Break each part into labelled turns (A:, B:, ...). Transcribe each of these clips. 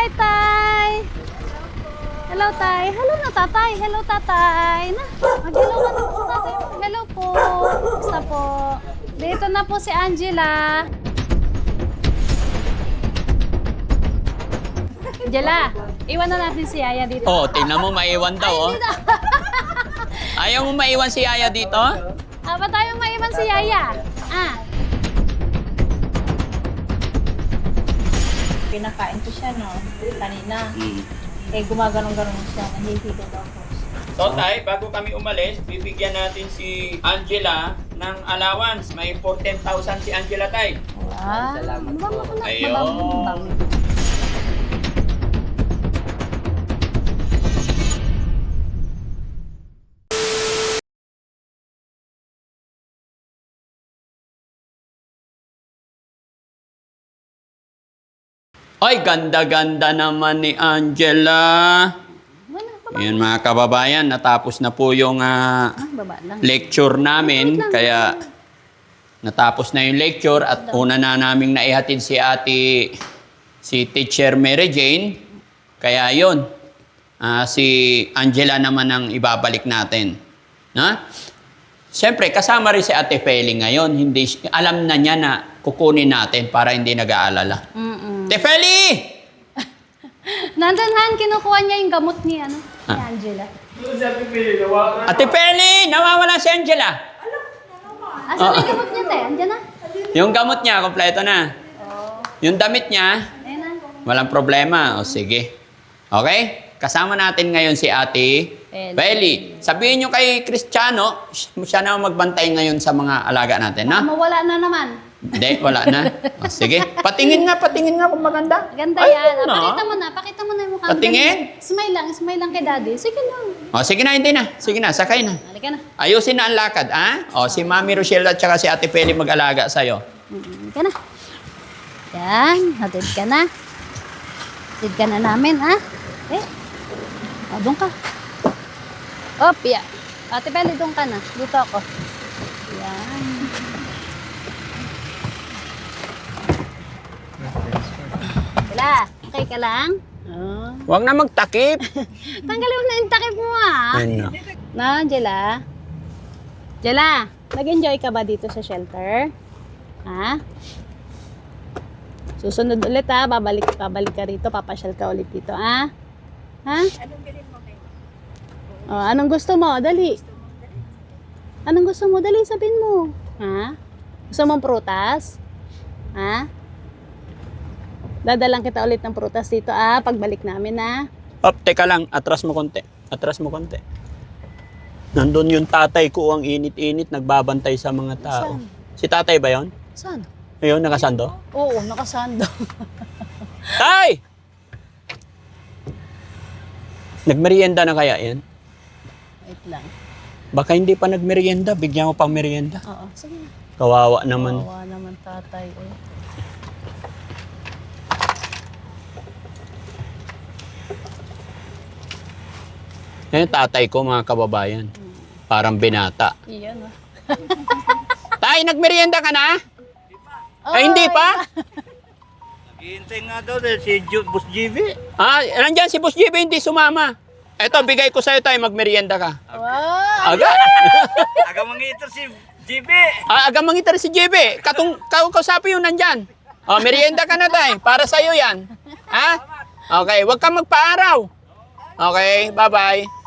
A: Hi, Tay! Hello, Tay. Hello na, Tatay. Hello, Tatay. Na, mag-hello ka na po sa Tatay. Hello po. Basta po. Dito na po si Angela. Angela, iwan na natin si Yaya dito.
B: Oh, tingnan mo, maiwan daw, oh. Ayaw mo maiwan si Yaya dito?
A: Ba tayong maiwan si Yaya?
C: Pinakain ko siya, no? Kanina. Eh, gumaganong-ganong siya. Nahihilo daw ako.
B: So, Tay, bago kami umalis, bibigyan natin si Angela ng allowance. May 14,000 si Angela, Tay.
A: Salamat po.
B: Ayun. Ay, ganda-ganda naman ni Angela. Ayan mga kababayan, natapos na po yung
A: Baba lang.
B: lecture namin. Kaya natapos na yung lecture at una na naming naihatid si Teacher Mary Jane. Kaya yun, si Angela naman ang ibabalik natin. Na? Siyempre, kasama rin si Ate Feli ngayon. Hindi, alam na niya na kukunin natin para hindi nag-aalala. Ate Feli!
A: Nandun, Han, kinukuha niya yung gamot ni Angela.
B: Ate Feli! Nawawala si Angela!
A: Asan yung gamot niya, te? Andiyan na?
B: Yung gamot niya, kompleto na. Yung damit niya,
A: Ayun na.
B: walang problema. O sige. Okay? Kasama natin ngayon si Ate Feli. Sabihin niyo kay Cristiano, siya na magbantay ngayon sa mga alaga natin, na?
A: Mawala na naman.
B: Hindi, wala na. O, sige. Patingin nga kung maganda.
A: Ganda
B: Ay,
A: yan.
B: ano?
A: Pakita mo na yung mukha.
B: Patingin?
A: Smile lang kay Daddy. Sige lang.
B: O, sige na, hindi na. Sige na, sakay na.
A: Halika na.
B: Ayusin na ang lakad, ha? O, si Mami Rochelle at saka si Ate Feli mag-alaga sa'yo.
A: Halika na. Yan. Hatid ka na. Hatid ka na namin, ha? Doon ka. Op, yeah. Ate Peli, doon ka na. Dito ako. Yan. Sila, okay ka lang?
B: Huwag na magtakip.
A: Tanggalin mo na yung takip mo, ha?
B: Ano?
A: Na, Angela? Angela, nag-enjoy ka ba dito sa shelter? Ha? Susunod ulit, ha? Babalik ka rito. Papasyal ka ulit dito, ha? Ha?
C: Anong bilhin mo kayo?
A: Oh, anong gusto mo? Dali. Anong gusto mo? Dali, sabihin mo. Ha? Gusto mong prutas? Ha? Dadalang kita ulit ng prutas dito, pagbalik namin, ha?
B: Op, teka lang. Atras mo konti. Nandun yung tatay ko, ang init-init, nagbabantay sa mga tao.
A: Saan?
B: Si tatay ba yon?
A: Saan?
B: Ayun, nakasando?
A: Oo, nakasando.
B: Tay! Nagmerienda na kaya yan?
A: Wait lang.
B: Baka hindi pa nagmerienda, bigyan mo pang merienda.
A: Oo, sige na.
B: Kawawa naman.
A: Kawawa naman tatay, eh.
B: Yan yung tatay ko, mga kababayan. Parang binata.
A: Iyan, ah.
B: Tay, nagmerienda ka na? Ay, hindi pa?
D: Hintay nga daw dahil si Boss GB.
B: Nandyan si Boss JB, hindi sumama. Eto, bigay ko sa'yo tayo, magmerienda ka.
A: Wow!
B: Aga?
D: Aga mangito si GB.
B: Aga mangitar si JB. Kausapin yun nandyan. O, merienda ka na tayo. Para sa'yo yan. Ha? Okay, huwag kang magpaaraw. Okay, bye-bye.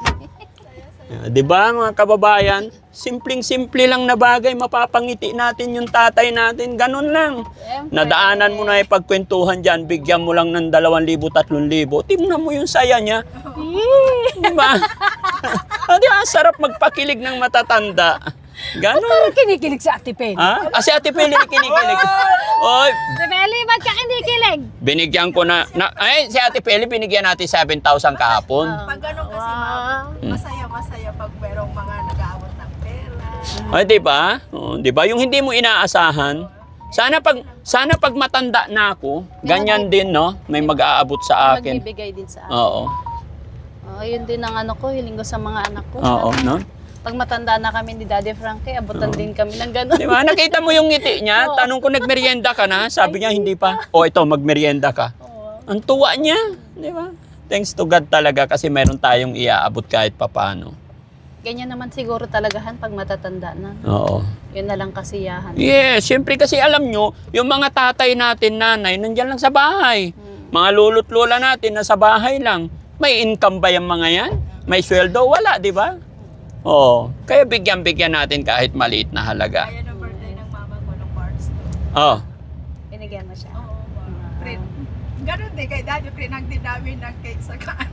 B: Di ba mga kababayan? Simpleng-simple lang na bagay, mapapangiti natin yung tatay natin. Ganun lang. Nadaanan mo na yung pagkwentuhan dyan, bigyan mo lang ng 2,000, 3,000. Tingnan mo yung saya niya. Di ba? Di ba, sarap magpakilig ng matatanda. Ganun.
A: Parang kinikilig si Ate Penny.
B: Ha? Si Ate Pili kinikilig. Oy,
A: Ate Penny, ba't ka kinikilig?
B: binigyan ko ay, si Ate Pili, binigyan natin 7,000 kahapon.
C: Pag ganun kasi, masaya pag merong mga nag-aawat ng pera.
B: Ay, di ba? Di ba? Yung hindi mo inaasahan. Sana pag matanda na ako, ganyan din, no? May mag-aabot sa akin.
A: Magbibigay din sa akin.
B: Oo.
A: Yun din ang hiling ko sa mga anak ko.
B: Oo, no?
A: Pag matanda na kami ni Daddy Frankie, abutan din kami ng gano'n.
B: Di ba? Nakita mo yung ngiti niya? Tanong ko, nagmerienda ka na? Sabi niya, hindi pa. O, ito, magmerienda ka. Ang tuwa niya, di ba? Thanks to God talaga kasi mayroon tayong iaabot kahit papano.
A: Ganyan naman siguro talagahan pag matatanda na.
B: Oo.
A: Yun na lang kasiyahan.
B: Yes, siyempre kasi alam nyo, yung mga tatay natin, nanay, nandyan lang sa bahay. Mga lolo't lola natin, nasa bahay lang. May income ba yung mga yan? May sweldo? Wala, di ba? Oo. Kaya bigyan-bigyan natin kahit maliit na halaga.
C: Kaya na birthday ng mama ko ng March.
B: Oo.
A: Binigyan mo siya.
C: Oo, print. Ganun din, kay Daddy, prinag din namin ng cake sa kaan.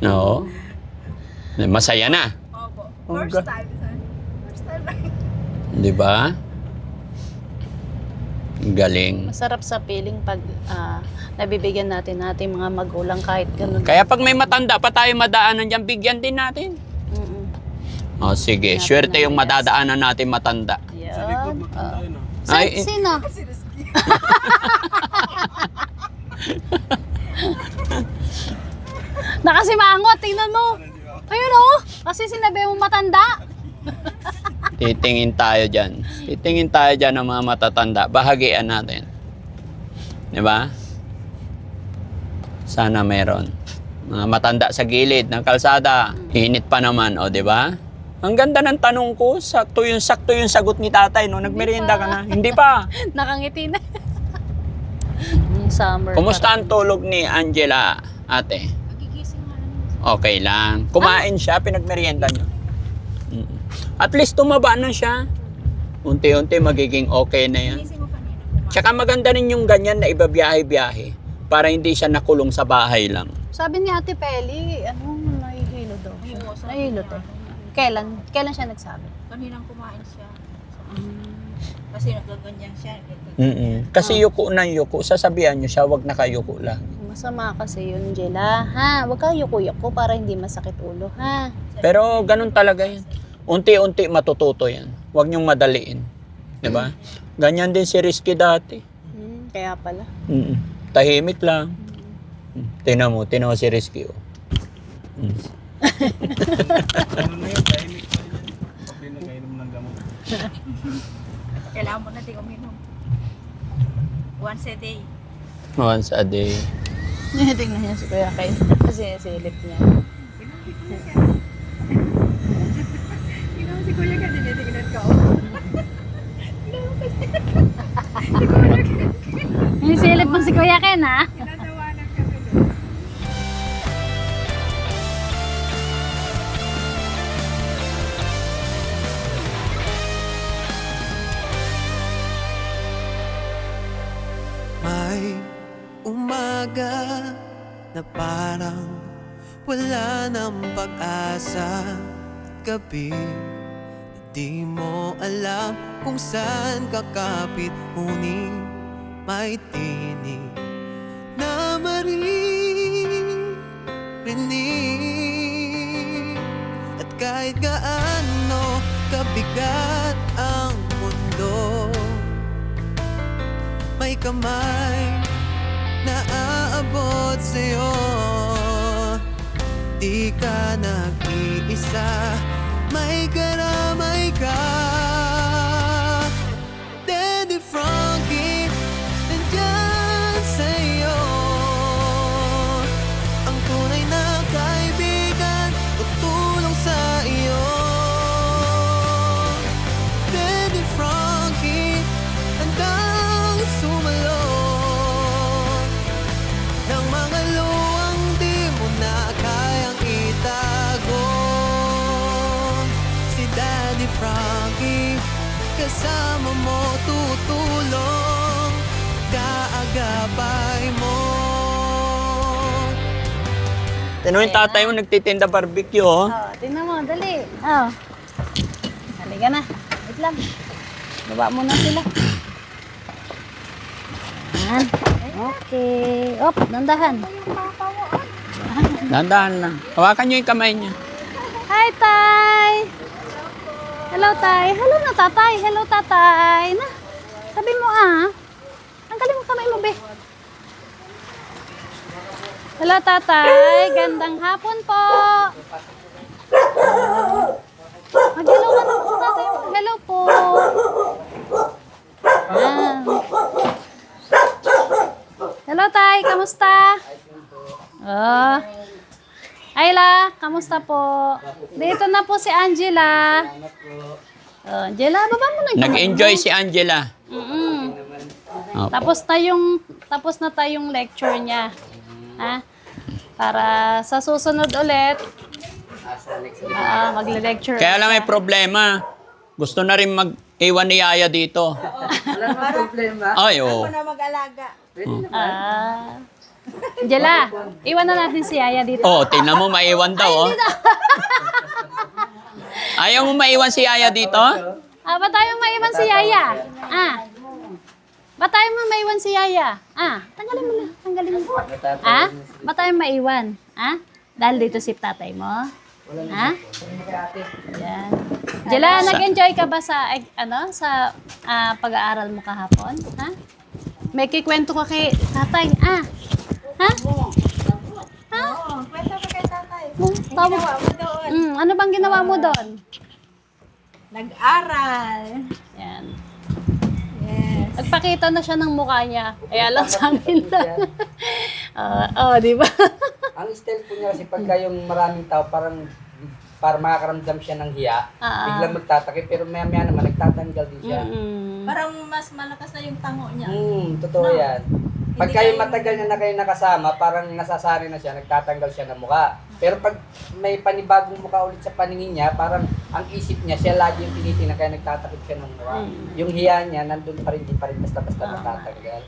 B: Oo. Masaya na.
C: Opo.
B: Oh,
C: First time, sir. First time lang.
B: Di ba? Galing.
A: Masarap sa piling pag nabibigyan natin mga magulang kahit ganun.
B: Kaya pag may matanda pa tayo madaanan dyan, bigyan din natin.
A: Mm-mm.
B: O sige,
A: Natin
B: swerte
A: na,
B: yung
A: yes.
B: madadaanan natin matanda.
A: Yan.
B: Ay,
A: Sino?
C: Si Rizky.
A: Nakasimangot, tingnan mo. Ayun oh, kasi sinabi mo matanda.
B: titingin tayo dyan. Titingin tayo dyan ng mga matatanda. Bahagian natin. Di ba? Sana meron. Mga matanda sa gilid ng kalsada. Init pa naman, o di ba? Ang ganda ng tanong ko. Sakto yung sagot ni tatay, no? Nagmerienda ka na. Hindi pa.
A: Nakangiti na. Summer.
B: Kumusta ang tulog ni Angela, ate?
C: Magigising nga lang.
B: Okay lang. Kumain siya, pinagmerienda niyo. At least tumaba na siya. Unti-unti magiging okay na yan.
C: Gising mo kanina kumain.
B: Tsaka maganda rin yung ganyan na ibabiyahe-biyahe para hindi siya nakulong sa bahay lang.
A: Sabi ni Ate Peli, nahihilo daw siya.
C: Oo, sabi
A: Nahihilo
C: niya.
A: to. Kailan siya nagsabi?
C: Kaninang kumain siya. Kasi nagaganyan siya.
B: Kasi yuko ng yuko, sasabihan nyo siya, wag nakayuko lang.
A: Masama kasi yun, Jela. Ha? Huwag kang yuko-yuko para hindi masakit ulo, ha?
B: Pero ganun talaga yan. Unti-unti matututo yan. Huwag nyong madaliin. Diba? Ganyan din si Rizky dati.
A: Kaya pala.
B: Tahimik lang. Tingnan mo si Rizky. Oh.
D: Ano na yun, tahimik pa rin yan. Pag pinagainom ng gamot.
C: Kailangan mo natin uminom. Once a day.
B: Once a day.
A: Tingnan niya si Kuya Kay. Kasi silip niya.
C: Tingnan mo si Kuya ka, tinitingnan ka.
A: Yung silip mo si Kuya Ken, ha?
C: Tinatawanan kami doon.
E: May umaga na parang wala ng pag-asa. Gabi na di mo alam kung saan kakapit. Ngunit may tinig na maririnig. At kahit gaano kabigat ang mundo, may kamay na aabot sa'yo. Di ka nag-iisa, may karamay ka. Daddy Frankie, nandyan sa'yo. Ang tunay na kaibigan, tutulong sa iyo. Daddy Frankie, handang sumalot ng mga luwang di mo na kayang itago. Si Daddy Frankie, kasama mo tutulong, kaagapay mo.
B: Tino yung tatay mo nagtitinda barbecue, oh.
A: Tingnan mo, dali. Halika na. Wait lang. Baba muna sila. Yan. Okay. Op, nandahan.
B: Dahan-dahan lang. Hawakan nyo yung kamay niya.
A: Hi, Tay! Hello, Tay. Hello na, Tatay. Hello, Tatay. Na, sabi mo, tanggalin mo kamay mo, be. Hello, Tatay. Gandang hapon po. Mag-hello ka na po, Tatay. Hello po. Hello Hello, Tay. Kamusta? Oh. Ayla, kamusta po? Dito na po si Angela. Oh, Angela, baba mo na.
B: Nag-enjoy si Angela.
A: Mm-mm.
B: Opo.
A: Tapos na tayong lecture niya. Ha? Para sa susunod ulit, magle-lecture.
B: Kaya lang may problema. Gusto na rin mag-iwan ni Yaya dito.
F: Wala namang problema.
B: Ay, oo.
C: na mag-alaga.
A: Angela, iwan na natin si Yaya dito.
B: Oh, tingnan mo, maiwan daw, oh. Ayaw mo maiwan si Yaya dito?
A: Ba tayo maiwan si Yaya? Ba tayo maiwan si Yaya? Tanggalin mo na. Tanggalin mo. Ba tayo maiwan? Dahil dito si tatay mo? Yan. Jela, nag-enjoy ka ba sa pag-aaral mo kahapon? May kikwento ka kay tatay?
C: Kwento ka kay tatay.
A: Tawag. Ano bang ginawa mo doon?
C: Nag-aral.
A: Yan.
C: Yes.
A: Nagpakita na siya ng mukha niya. Kaya lang sa akin lang. Di ba?
F: Ang style po niya kasi pagka yung maraming tao, para makakaramdam siya ng hiya, biglang magtatakip, pero maya-maya naman nagtatanggal din siya.
C: Parang mas malakas na yung tango niya.
F: Totoo yan. Pagka yung matagal niya na kayo nakasama, parang nasasanay na siya, nagtatanggal siya ng mukha. Pero pag may panibagong mukha ulit sa paningin niya, parang ang isip niya, siya lagi yung tinitingnan, kaya nagtatakip siya ng mukha. Yung hiya niya, nandun pa rin, di pa rin basta-basta natatanggal.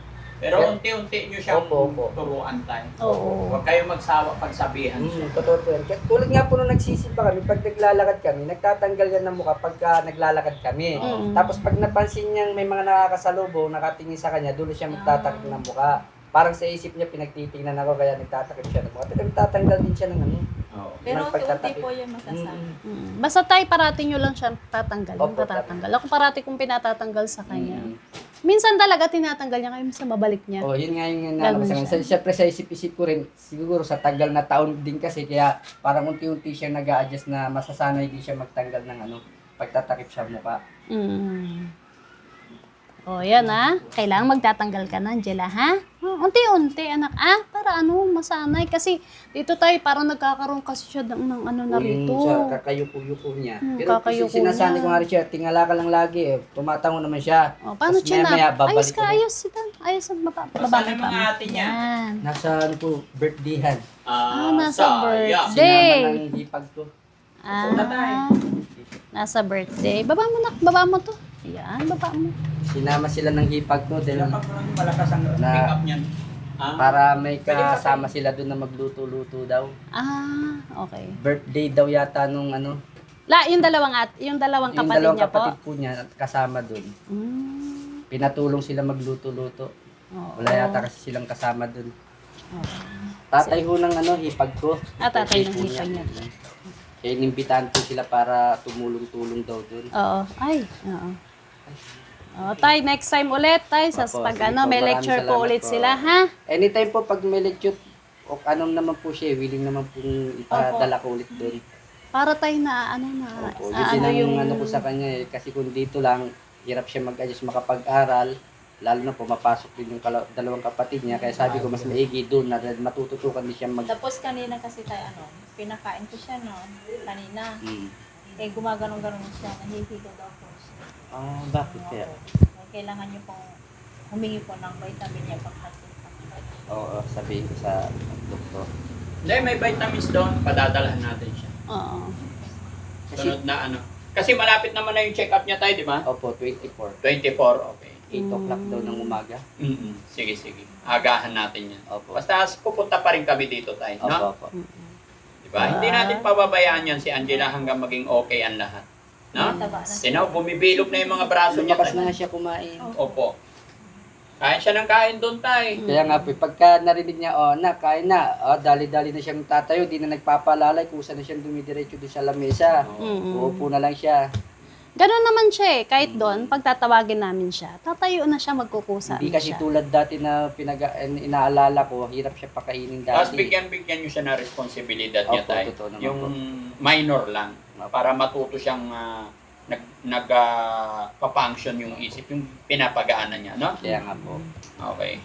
B: Pero unti-unti nyo siyang turuan tayo.
A: Oo.
B: Huwag kayong magsawa pagsabihan siya.
F: Totoo po yan. Tulad nga po nung nagsisimba kami, pag naglalakad kami, nagtatanggal yan ng mukha pagka naglalakad kami. Tapos pag napansin niyang may mga nakakasalubong, nakatingin sa kanya, dulo siya magtatakip ng mukha. Parang sa isip niya, pinagtitingnan ako, kaya nagtatakip siya ng mukha. Pero nagtatanggal din siya ng ano.
C: Pero
F: ng
C: unti-unti
F: pagtatakip.
C: po yung masasabi.
A: Basta tayo parati nyo lang siya tatanggal. Yung
F: Opo,
A: patatanggal. Ako parati kong pinatatanggal sa kanya. Minsan talaga tinatanggal niya kayo, minsan babalik niya.
F: Yun nga yung
A: Ganun
F: sa
A: siya.
F: siyempre sa isip-isip ko rin, siguro sa tagal na taon din kasi, kaya parang unti-unti siya nag-a-adjust na masasanay din siya magtanggal ng pagtatakip sa mukha.
A: Yan kailangan magtatanggal ka na, Angela, ha? Unti-unti, anak, para masanay. Kasi dito tayo, parang nagkakaroon kasi siya ng narito.
F: Yung sa kakayuko-yuko niya. Pero
A: kakayuko
F: sinasanay
A: niya.
F: ko nga rin siya, tingala ka lang lagi tumatango naman siya.
A: Paano
F: Tapos
A: siya
F: maya-maya, babalik
A: ayos ka,
F: ulit.
A: ayos. Ayos ang baba
B: Saan ang mga ate niya?
A: Yan.
F: Nasa birthdayhan.
A: Nasa
F: Sinama
A: birthday.
F: ng hipag ko.
A: Nasa birthday. Baba mo to. Yan, baba mo.
F: Sinama sila ng hipag ko dahil
B: Malakas ang pick up niyan.
F: para may kasama sila doon na magluto-luto daw.
A: Okay.
F: Birthday daw yata nung
A: Yung dalawang
F: yung
A: kapatid
F: dalawang
A: niya po.
F: kapatid po niya kasama doon. Pinatulong sila magluto-luto. Wala yata kasi silang kasama doon. Tatay ho ng hipag ko.
A: Tatay ng hipag niya.
F: Kaya inimbitahan po sila para tumulong-tulong daw doon.
A: Oo. Tay, next time ulit, tay.
F: Opo,
A: Pag
F: sige po,
A: may
F: maraming
A: lecture po
F: salamat
A: ulit
F: po.
A: sila, ha?
F: Anytime po pag may lecture, naman po siya, willing naman pong ipadala ko ulit doon.
A: Para tayo
F: Opo, yun din ang ko sa kanya kasi kung dito lang, hirap siya mag-adjust makapag-aral, lalo na pumapasok din yung dalawang kapatid niya, kaya sabi ko mas maigi doon na matututukan din siya
C: Tapos kanina kasi tayo pinakain ko siya kanina. Gumaganong-ganong siya, nahihigo daw po siya.
F: Bakit kaya?
C: Kailangan niyo pong humingi po ng vitamin niya pagkatid.
F: Oo, sabihin ko sa doktor.
B: Hindi, may vitamins doon. Padadalhan natin siya.
A: Oo.
B: Sunod na Kasi malapit naman na yung check-up niya tayo, di ba?
F: Opo, 24.
B: 24, okay.
F: 8 o'clock daw ng umaga.
B: Sige. Agahan natin yan.
F: Opo.
B: Basta pupunta pa rin kami dito tayo, no?
F: Opo.
B: Diba? Hindi natin pababayaan yan si Angela hanggang maging okay ang lahat. No?
C: Taba na.
B: Sinaw, bumibilog na yung mga braso niya.
F: Lumakas
B: tayo.
F: na siya kumain.
B: Opo. Kain siya ng kain doon tayo.
F: Kaya nga po, pagka narinig niya, kain na, dali-dali na siyang tatayo, di na nagpapalalay, kusa na siyang dumidiretso doon sa lamesa. Uupo na lang siya.
A: Ganun naman siya kahit doon, pag tatawagin namin siya, tatayo na siya, magkukusa
F: Hindi
A: na
F: kasi
A: siya.
F: tulad dati na inaalala ko, hirap siya pakainin
B: Tapos
F: dati.
B: bigyan nyo siya ng responsibilidad niya
F: Opo,
B: tayo.
F: totoo naman
B: Yung
F: po.
B: minor lang. Para matuto siyang papunction yung isip, yung pinapagaanan niya, no?
F: Kaya nga po.
B: Okay.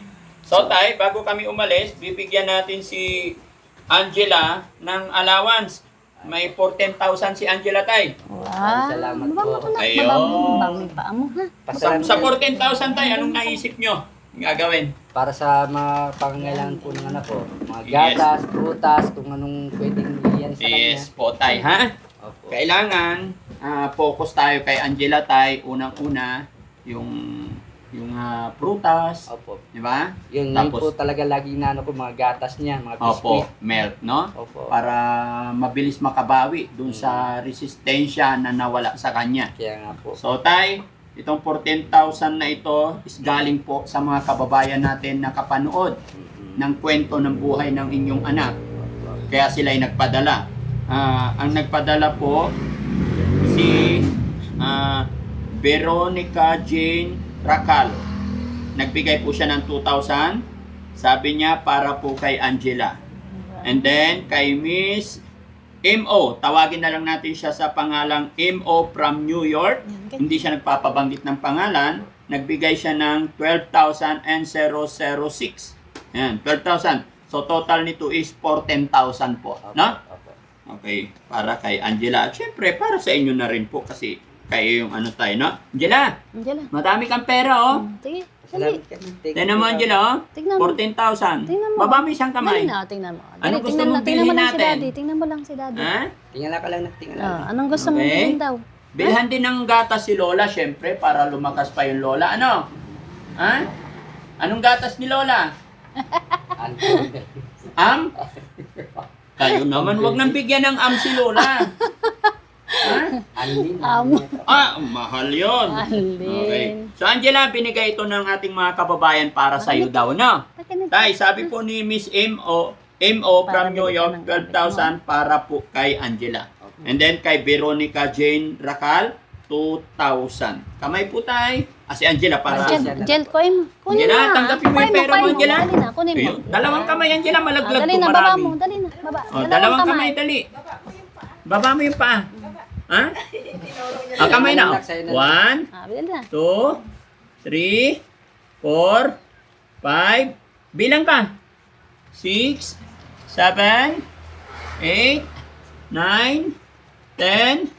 B: So, tay, bago kami umalis, bibigyan natin si Angela ng allowance. May 14,000 si Angela, tay.
A: Wow.
F: Salamat
A: Mabang
F: po.
A: mo na.
B: Ayun.
A: Mabang mo pa mo, ha?
F: Pasalamat
B: Sa 14,000, tay, anong naisip nyo gagawin?
F: para sa mga pangangailangan po ng anak ko. Mga
B: Yes.
F: gatas, prutas, kung anong pwedeng iyan sa kanya.
B: Yes po, tay, ha?
F: Opo.
B: Kailangan focus tayo kay Angela, tay. Unang-una, yung prutas,
F: Opo.
B: di ba?
F: Yun
B: Tapos-
F: po talaga lagi na ano ko, mga gatas niya, mga
B: Opo,
F: biskuit.
B: milk, no?
F: Opo.
B: Para mabilis makabawi dun sa resistensya na nawala sa kanya.
F: Kaya nga po.
B: So, tay, itong 14,000 na ito is galing po sa mga kababayan natin na kapanood ng kwento ng buhay ng inyong anak. Kaya sila ay nagpadala. Ang nagpadala po si Veronica Jane Racal. Nagbigay po siya ng 2,000. Sabi niya para po kay Angela. And then kay Miss M.O. Tawagin na lang natin siya sa pangalang M.O. from New York. Hindi siya nagpapabanggit ng pangalan. Nagbigay siya ng 12,006. Ayan, 12,000. So total nito is 14,000 po. No?
F: Opo.
B: Okay, para kay Angela. At syempre, para sa inyo na rin po kasi kayo yung ano tayo, no? Angela,
A: Angela.
B: madami kang pera, oh.
A: Sige.
F: Salamat
A: Dali.
F: ka na. Thank
B: Tignan
F: you
B: mo,
F: po.
B: Angela, oh.
A: Tingnan mo.
B: 14,000.
A: Tingnan mo.
B: Baba mo isang
A: Dali
B: kamay.
A: na, tingnan mo.
B: Ano gusto mong
A: tingnan mo
B: bilhin
A: lang si
B: natin?
A: Daddy. Tingnan mo lang si Daddy.
B: Ha?
F: Tingnan ka lang na, tingnan lang.
A: Anong gusto mong
B: Okay.
A: bilhin daw?
B: Bilhan din ng gatas si Lola, syempre, para lumakas pa yung Lola. Ano? Ha? Anong gatas ni Lola? Am? Kayo naman, wag nang bigyan ng am si Lola. Ha?
F: Anlin.
B: Mahal yon.
A: Alin.
B: Okay. So Angela, binigay ito ng ating mga kababayan para sa iyo daw, no? Tay, sabi po ni Miss M.O.
A: Para
B: from New York,
A: bigyan ng
B: 12,000 para po kay Angela. And then kay Veronica Jane Racal, 2,000. Kamay po, tay. Si Angela para...
A: Gel, kunin mo. Kunin mo.
B: Angela, tanggapin mo yung pera mo, Angela.
A: Dali na, kunin mo.
B: Ayun, dalawang kamay, Angela, malaglag
A: Dali
B: to,
A: na, baba
B: marami.
A: mo. Dali na, baba.
B: Oh, dalawang kamay, dali. Baba mo yung paa. Ha? Ang kamay na. 1,
A: Dali na.
B: 2, 3, 4, 5, bilang ka. 6, 7, 8, 9, 10,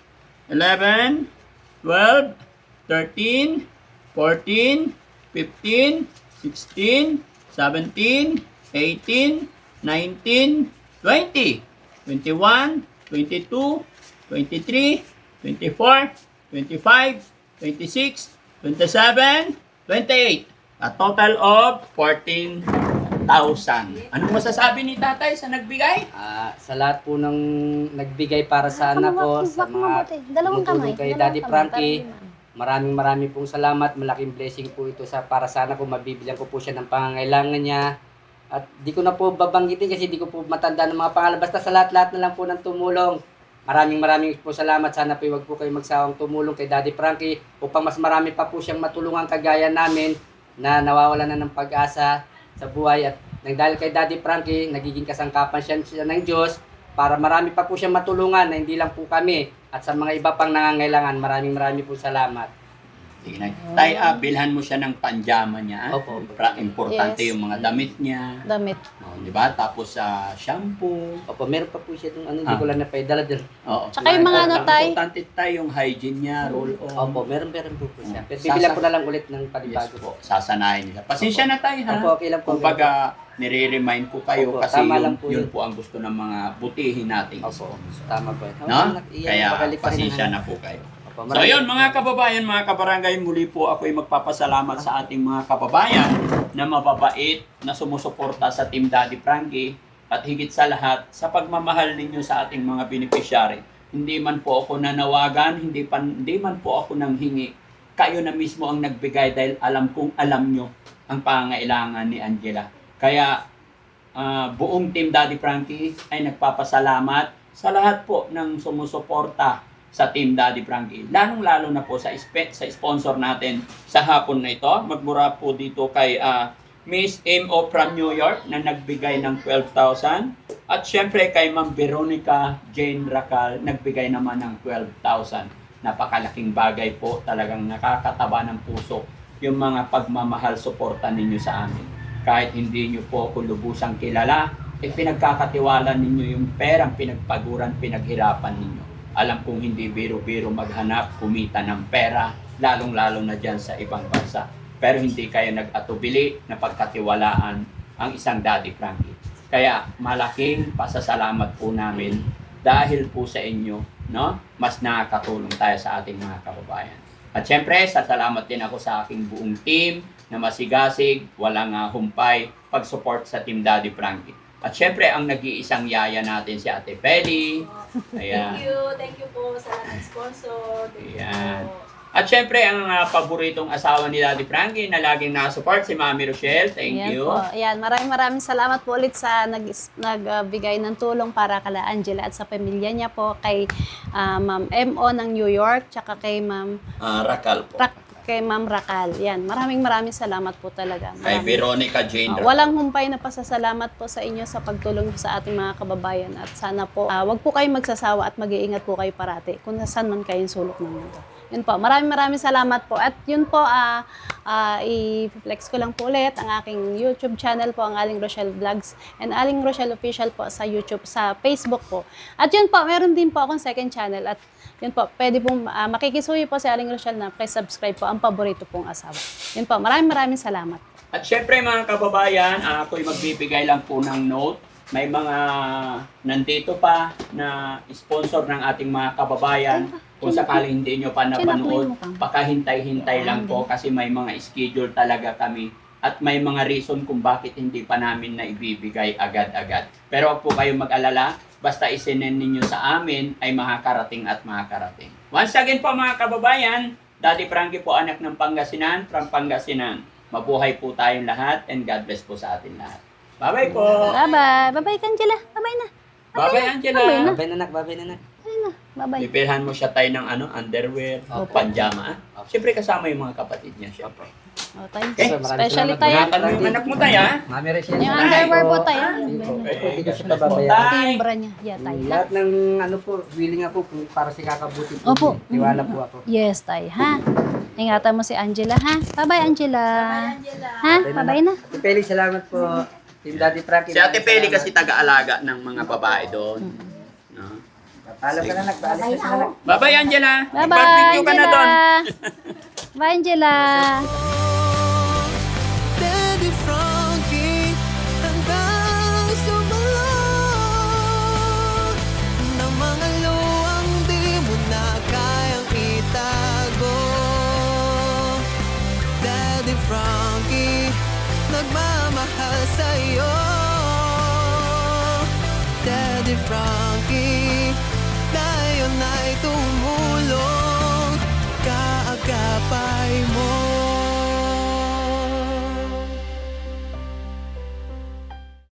B: 11, 12, 13, 14, 15, 16, 17, 18, 19, 20, 21, 22, 23, 24, 25, 26, 27, 28. A total of 14,000. Anong masasabi ni tatay sa nagbigay?
F: Sa lahat po ng nagbigay para sa anak ko, sa mga
A: Dalawang kamay.
F: tumutulong kay
A: dalawang
F: Daddy
A: kamay,
F: Frankie,
A: para
F: maraming pong salamat. Malaking blessing po ito para sa anak ko. Mabibilang ko po siya ng pangangailangan niya. At di ko na po babanggitin kasi di ko po matanda ng mga pangalan. Basta sa lahat-lahat na lang po ng tumulong. Maraming po salamat. Sana po huwag po kayo magsawang tumulong kay Daddy Frankie upang mas marami pa po siyang matulungan kagaya namin na nawawalan na ng pag-asa sa buhay. At dahil kay Daddy Frankie, nagiging kasangkapan siya ng Diyos para marami pa po siyang matulungan na hindi lang po kami. At sa mga iba pang nangangailangan, maraming po salamat.
B: Sige na. Tay, bilhan mo siya ng panjama niya.
F: Opo.
B: Importante
A: Yes.
B: yung mga damit niya.
A: Damit.
B: Di ba? Tapos shampoo.
F: Opo, meron pa po siya itong hindi ko lang napaidala din.
B: Oo.
A: Tsaka yung mga ano, tay?
B: Importante tayo yung hygiene niya, roll on.
F: Opo, meron po po siya. Pero
B: Sasa-
F: bibilang ko na lang ulit ng
B: Yes
F: panibago.
B: po. Sasanayin nila. Pasensya na tayo, ha?
F: Opo, okay lang po.
B: Kumbaga, nire-remind ko kayo
F: Opo,
B: kasi
F: tama
B: yun,
F: lang po
B: yun
F: yun.
B: po ang gusto ng mga butihin natin.
F: Opo, tama po.
B: No? Kaya pasensya na po kayo.
F: Opo,
B: So yun mga kababayan, mga kabarangay, muli po ako'y magpapasalamat sa ating mga kababayan na mababait, na sumusuporta sa Team Daddy Frankie at higit sa lahat sa pagmamahal ninyo sa ating mga beneficiary. Hindi man po ako nanawagan, hindi man po ako nanghingi. Kayo na mismo ang nagbigay dahil alam kong alam nyo ang pangailangan ni Angela. Kaya buong Team Daddy Frankie ay nagpapasalamat sa lahat po ng sumusuporta sa Team Daddy Frankie. Lalong-lalo na po sa sponsor natin sa hapon na ito. Magmura po dito kay Miss M.O. from New York na nagbigay ng 12,000. At syempre kay Ma'am Veronica Jane Racal nagbigay naman ng 12,000. Napakalaking bagay po. Talagang nakakataba ng puso yung mga pagmamahal, suporta ninyo sa amin. kahit hindi nyo po ako lubusang kilala, pinagkakatiwala ninyo yung perang pinagpaguran, pinaghirapan ninyo. Alam kong hindi biro-biro maghanap, kumita ng pera, lalong-lalo na dyan sa ibang bansa. Pero hindi kayo nag-atubili na pagkatiwalaan ang isang Daddy Frankie. Kaya malaking pasasalamat po namin dahil po sa inyo, no? Mas nakakatulong tayo sa ating mga kababayan. At syempre, salamat din ako sa aking buong team na masigasig, walang humpay, pag-support sa Team Daddy Frankie. At syempre, ang nag-iisang yaya natin si Ate Peli. Ayan.
C: Thank you po sa sponsor.
B: Ayan. At syempre, ang paboritong asawa ni Daddy Frankie na laging nakasupport, si Mami Rochelle. Thank
A: Ayan
B: you.
A: po. Ayan, maraming salamat po ulit sa nagbigay ng tulong para kala Angela at sa pamilya niya po, kay Ma'am M.O. ng New York, tsaka kay Ma'am
B: Rakal po.
A: kay Ma'am Rakal. Yan, maraming salamat po talaga.
B: Kay Veronica Jane Rakal.
A: Walang humpay na pasasalamat po sa inyo sa pagtulong sa ating mga kababayan, at sana po wag po kayong magsasawa at mag-iingat po kayo parati kung nasaan man kayong sulok ng mundo. Yun po, maraming salamat po. At yun po, i-flex ko lang po ulit ang aking YouTube channel po, ang Aling Rochelle Vlogs and Aling Rochelle Official po sa YouTube, sa Facebook po. At yun po, meron din po akong second channel, at yun po, pwede pong makikisuyo po si Aling Rochelle na subscribe po, ang paborito pong asawa. Yun po, maraming salamat.
B: At syempre mga kababayan, ako'y magbibigay lang po ng note. May mga nandito pa na sponsor ng ating mga kababayan. Kung sakaling hindi nyo pa napanood, pakahintay-hintay lang po kasi may mga schedule talaga kami. At may mga reason kung bakit hindi pa namin na ibibigay agad-agad. Pero huwag po kayong mag-alala, basta isinen ninyo sa amin ay makakarating at makakarating. Once again po mga kababayan, Daddy Frankie po anak ng Pangasinan, from Pangasinan. Mabuhay po tayong lahat and God bless po sa atin lahat. Bye-bye po!
A: Bye-bye! Bye-bye, Angela! Bye-bye na!
B: Bye-bye Angela!
F: Babay na nak, babay na nak.
A: Bye-bye!
B: Pipilhan mo siya tayo ng underwear, pajama. Siyempre kasama yung mga kapatid niya, syempre.
A: Tayo.
B: Okay.
A: Especially
F: Salamat.
A: tayo.
B: Ingatan mo yung anak mo tayo, ha?
F: Mami Rachel.
A: Yung underwear po tayo.
F: Hindi ko siya
B: God bless po,
F: pababayaan.
A: Ito
B: tay.
A: yung bra niya. Yeah, tayo.
F: Lahat ng po, willing ako po para si kakabuti po.
A: Opo.
F: Tiwala po ako.
A: Yes, tayo, ha? Ingatan mo si Angela, ha? Bye-bye, Angela. Ha? Bye-bye na.
F: Ate Peli, salamat po. Team Daddy Frankie.
B: Si Ate Peli kasi taga-alaga ng mga babae doon. No?
F: Paalam ka na nak, paalam ka na nak.
B: Bye-bye, Angela!
A: Bye-bye,
B: Mag-barbecue ka na doon!
A: Angela. Bye, Angela.
E: Daddy Frankie, handang sumalong ng mga luwang di mo na kayang itago. Daddy Frankie, nagmamahal sa'yo. Daddy Frankie,